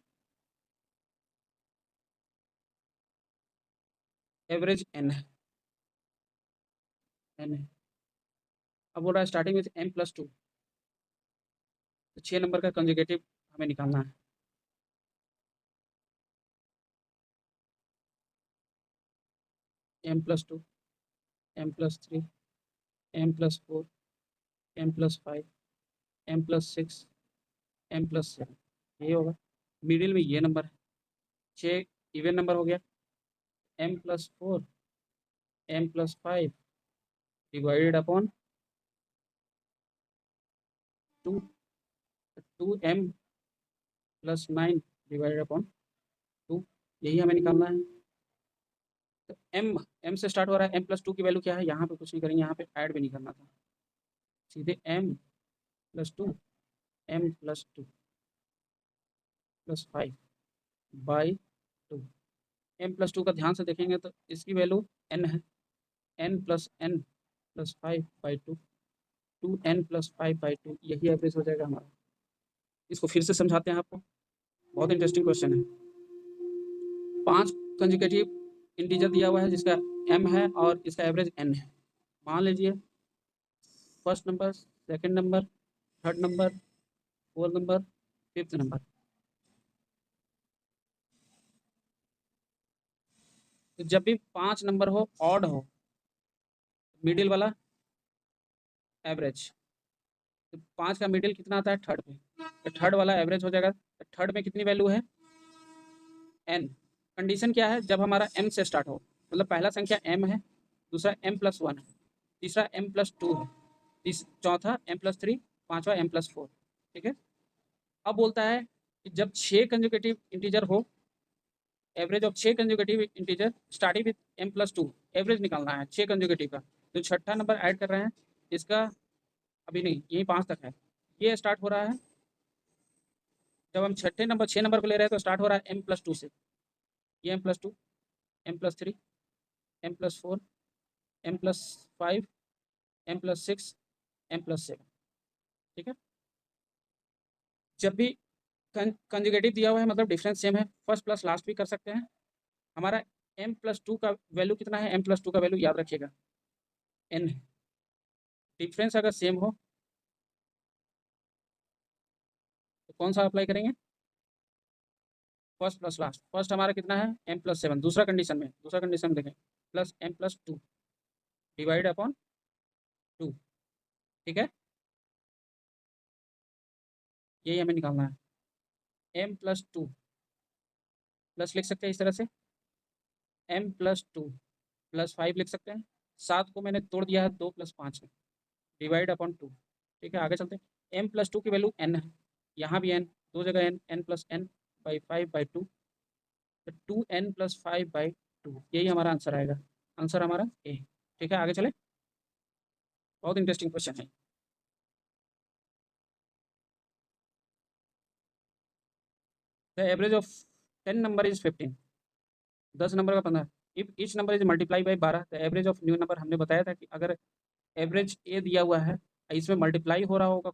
average n है, n है। अब बोल रहा है starting with m plus two, तो छः नंबर का कंजुगेटिव हमें निकालना है। m plus two, m plus three, m plus four, m plus five, m plus six, m plus seven, ये होगा। मिडिल में ये नंबर है, छः इवन नंबर हो गया, m plus four, m plus five, divided upon 2, 2m plus 9 divided upon 2, यही हमें निकालना है। तो m से स्टार्ट हो रहा है, m+2 की वैल्यू क्या है, यहाँ पे कुछ नहीं करेंगे, यहाँ पे ऐड भी नहीं करना था, सीधे m+2 m+2 +5/2। m+2 का ध्यान से देखेंगे तो इसकी वैल्यू n है, n+n+5/2, 2n+5/2, यही एवरेज हो जाएगा हमारा। इसको फिर से समझाते हैं आपको, बहुत इंटरेस्टिंग क्वेश्चन है। 5 कंजिकेटिव इंटीजर दिया हुआ है जिसका m है और इसका एवरेज n है। मान लीजिए first number, second number, third number, fourth number, fifth number. तो जब भी 5 नंबर हो, ऑड हो, मिडिल वाला एवरेज, तो 5 का मिडिल कितना आता है, थर्ड पे, तो थर्ड वाला एवरेज हो जाएगा। तो थर्ड में कितनी वैल्यू है, n। कंडीशन क्या है, जब हमारा m से स्टार्ट हो, मतलब पहला संख्या m है, दूसरा m+1 है, तीसरा m+2 है, चौथा m+3, पांचवा m+4। ठीक है। अब बोलता है कि जब 6 कंजुगेटिव इंटीजर हो, average of 6 conjugative integer starting with m+2, average निकालना है 6 कंजुगेटिव का। जो छठा नंबर ऐड कर रहे हैं, इसका अभी नहीं, यही 5 तक है, ये स्टार्ट हो रहा है। जब हम छठे नंबर 6 नंबर को ले रहे हैं तो स्टार्ट हो रहा है m+2 से, ये m+2, m+3, m+4, m+5, m+6, m+7। ठीक है। जब भी कंजुगेटिव दिया हुआ है, मतलब डिफरेंस सेम है, फर्स्ट प्लस लास्ट भी कर सकते हैं। हमारा m+2 का वैल्यू कितना है, m+2 का वैल्यू याद रखिएगा n है। डिफरेंस अगर सेम हो तो कौन सा अप्लाई करेंगे, फर्स्ट प्लस लास्ट। फर्स्ट हमारा कितना है m+7, दूसरा कंडीशन देखें, प्लस m+2 डिवाइड अपॉन 2। ठीक है, यही हमें निकालना है। m+2 प्लस लिख सकते हैं इस तरह से, m+2 +5 लिख सकते हैं। 7 को मैंने तोड़ दिया है 2 + 5 में, डिवाइड अपॉन 2। ठीक है, आगे चलते हैं। m+2 की वैल्यू n है, यहाँ भी n, दो जगह n+n/5/2, तो 2n+5/2, यही हमारा आंसर आएगा। आंसर हमारा ए। ठीक है, आगे चले, बहुत इंटरेस्टिंग क्वेश्चन है। The average of 10 number is 15, 10 number का 15। If each number is multiply by 12, the average of new number. हमने बताया था कि अगर एवरेज ए दिया हुआ है, इसमें मल्टीप्लाई हो रहा होगा,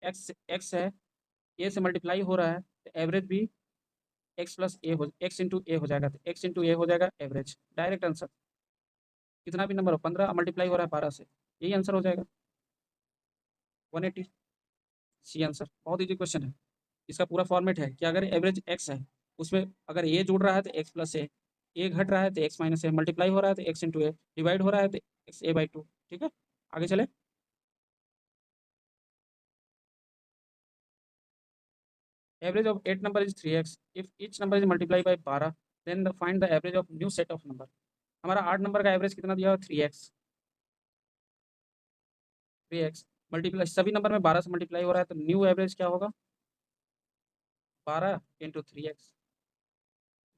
एक्स है, ए से मल्टीप्लाई हो रहा है, तो एवरेज भी एक्स इंटू ए हो जाएगा, तो एक्स इंटू ए हो जाएगा एवरेज। डायरेक्ट आंसर, कितना भी नंबर हो, 15 मल्टीप्लाई हो रहा है 12 से, यही आंसर हो जाएगा 180। सी आंसर, बहुत ईजी क्वेश्चन है। इसका पूरा फॉर्मेट है कि अगर एवरेज एक्स है, उसमें अगर ए जुड़ रहा है तो x+a, ए घट रहा है तो x-a, मल्टीप्लाई हो रहा है तो x इंटू ए, डिवाइड हो रहा है तो x a/2। ठीक है, आगे चले। Average of 8 number is 3x, if each number is multiply by 12, then find the average of new set of number. हमारा 8 नंबर का एवरेज कितना दिया हुआ, 3x। 3x मल्टीप्लाई, सभी नंबर में 12 से मल्टीप्लाई हो रहा है, तो न्यू एवरेज क्या होगा, 12 इंटू 3x,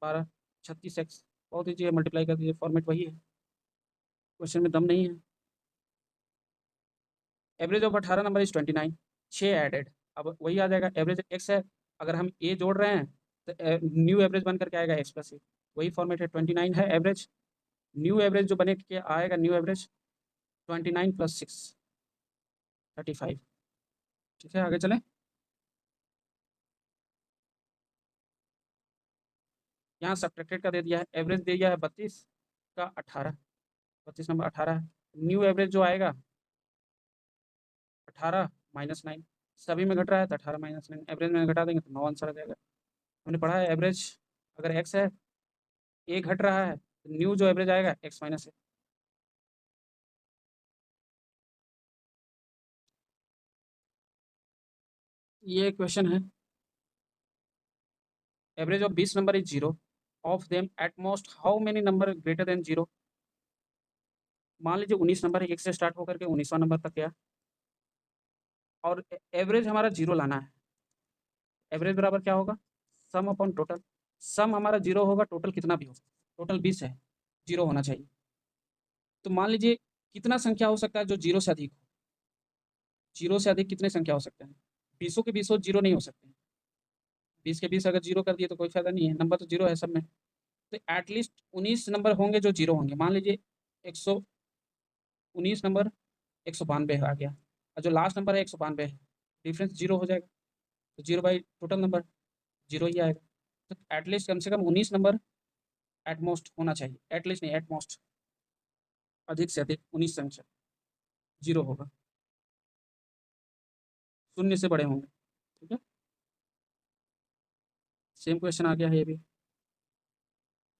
12, 36x। बहुत ईजी है, मल्टीप्लाई कर दीजिए, फॉर्मेट वही है, क्वेश्चन में दम नहीं है। Average of 18 number is 29, 6 added, अब वही आ जाएगा, एवरेज एक्स है, अगर हम ए जोड़ रहे हैं तो न्यू एवरेज बन करके आएगा x+a, वही फॉर्मेट है। 29 है एवरेज, न्यू एवरेज जो बने के आएगा, न्यू एवरेज 29 + 6, 35। ठीक है, आगे चलें। यहाँ सब्ट्रैक्टेड का दे दिया है, एवरेज दे दिया है 32 का 18, 32 नंबर 18 है, न्यू एवरेज जो आएगा 18 - 9, सभी में घट रहा है तो 18 - 9, एवरेज में घटा देंगे तो 9 आंसर आ जाएगा। हमने पढ़ा है एवरेज अगर एक्स है, ए घट रहा है, तो न्यू जो एवरेज आएगा x-a। ये क्वेश्चन है, average of 20 number is 0, of them at most how many number greater than 0। मान लीजिए 19 नंबर है, 1 से स्टार्ट होकर के 19वां नंबर तक गया और एवरेज हमारा 0 लाना है। एवरेज बराबर क्या होगा? सम अपॉन टोटल। सम हमारा 0 होगा, टोटल कितना भी हो। टोटल 20 है, 0 होना चाहिए। तो मान लीजिए कितना संख्या हो सकता है जो 0 से अधिक हो? 0 से अधिक कितने संख्या हो सकते हैं? 20 के 20 0 नहीं हो सकते। 20 के 20 अगर 0 कर दिए तो कोई फायदा नहीं है, नंबर तो 0 है सब में। तो एटलीस्ट 19 नंबर होंगे जो 0 होंगे। मान लीजिए 119 नंबर 192 आ गया और जो लास्ट नंबर है 192 है, डिफरेंस 0 हो जाएगा। तो 0 बाई टोटल नंबर 0 ही आएगा। तो एटलीस्ट कम से कम 19 नंबर एटमोस्ट होना चाहिए। एटलीस्ट नहीं, एटमोस्ट, अधिक से अधिक 19 संख्या 0 होगा, शून्य से बड़े होंगे। ठीक है, सेम क्वेश्चन आ गया है ये भी,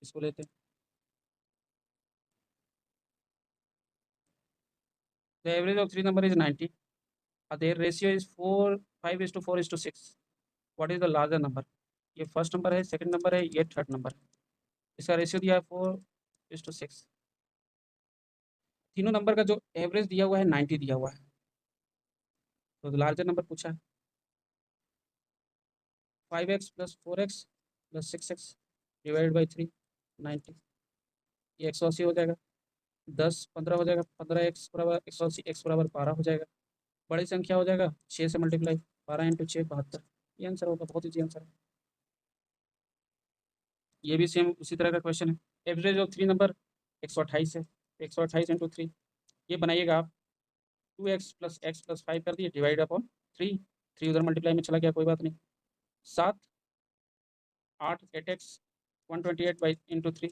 इसको लेते हैं। The average of 3 number is 90, their ratio is 5:4:6। What is the larger number? ये फर्स्ट नंबर है, सेकंड नंबर है, ये थर्ड नंबर है। इसका रेशियो दिया है 4:6। तीनों नंबर का जो एवरेज दिया हुआ है 90 दिया हुआ है, तो लार्जर नंबर पूछा है। 5x + 4x + 6x divided by 3, 90। ये 180 हो जाएगा। 10 15 हो जाएगा, 15x बराबर 180, x बराबर 12 हो जाएगा। बड़ी संख्या हो जाएगा 6 से मल्टीप्लाई, 12 × 6 72। ये आंसर होगा, बहुत ईजी आंसर है। ये भी सेम उसी तरह का क्वेश्चन है। एवरेज ऑफ 3 नंबर 128 है, 128 × 3 ये बनाइएगा आप। 2x + x + 5 कर दिए, डिवाइड अपॉन 3। 3 उधर मल्टीप्लाई में चला गया, कोई बात नहीं। 7 8 8x 128 बाई × 3।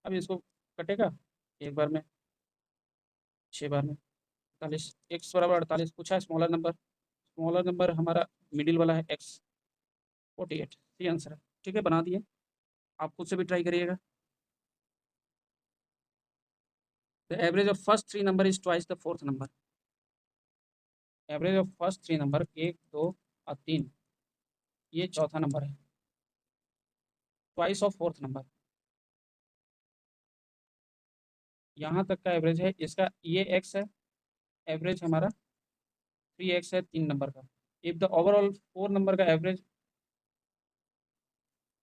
अब इसको कटेगा एक बार में, 6 बार में। 48, x बराबर 48 पूछा है। स्मॉलर नंबर हमारा मिडिल वाला है x, 48। ये आंसर है। ठीक है, बना दिए। आप खुद से भी ट्राई करिएगा। The average of first 3 number is twice the fourth number. Average of first 3 number 1 2 और 3, ये चौथा नंबर है। ट्वाइस ऑफ फोर्थ नंबर, यहाँ तक का एवरेज है इसका, ये x है। एवरेज हमारा 3x है 3 नंबर का। इफ द ओवरऑल 4 नंबर का एवरेज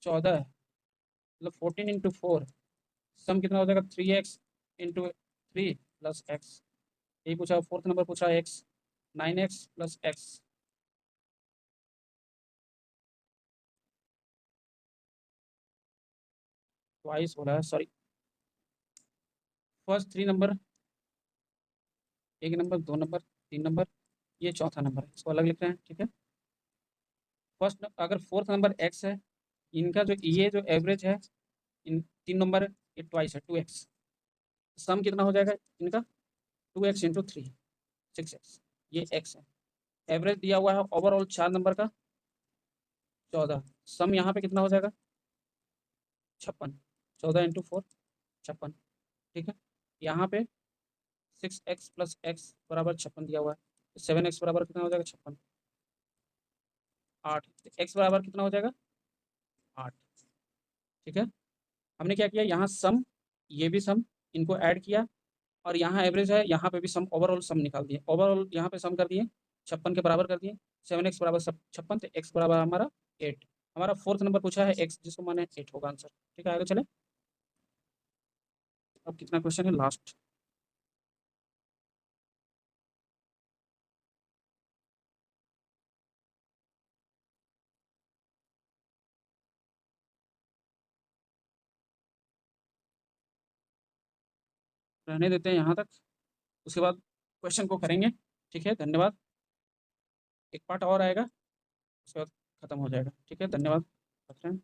14 है, मतलब 14 × 4, सम कितना हो जाएगा? 3x × 3 + x। यही पूछा, फोर्थ नंबर पूछा x, 9x + x। ट्वाइस बोला है, sorry. First 3 number, 1 number 2 number 3 number, ये चौथा नंबर है, इसको अलग लिख रहे हैं। ठीक है, फर्स्ट अगर फोर्थ नंबर x है, इनका जो ये जो एवरेज है, इन 3 नंबर है, ये ट्वाइस है 2x। सम कितना हो जाएगा इनका? 2x × 3 6x, ये x है। एवरेज दिया हुआ है ओवरऑल 4 नंबर का 14। सम यहाँ पे कितना हो जाएगा? 56। 14 × 4 56। ठीक है, यहाँ पे 6x + x बराबर 56 दिया हुआ है, तो 7x बराबर कितना हो जाएगा? 56। 8, x बराबर कितना हो जाएगा? 8। ठीक है, हमने क्या किया, यहाँ सम, ये भी सम, इनको ऐड किया, और यहाँ एवरेज है, यहाँ पे भी सम, ओवरऑल सम निकाल दिए। ओवरऑल यहाँ पे सम कर दिए, 56 के बराबर कर दिए। 7x बराबर 56, तो x बराबर हमारा 8। हमारा फोर्थ नंबर पूछा है x, जिसको माने 8 होगा आंसर। ठीक है, आगे चले। अब कितना क्वेश्चन है? लास्ट। रहने देते हैं यहाँ तक, उसके बाद क्वेश्चन को करेंगे। ठीक है, धन्यवाद। एक पार्ट और आएगा, उसके बाद खत्म हो जाएगा। ठीक है, धन्यवाद। रख रहे हैं।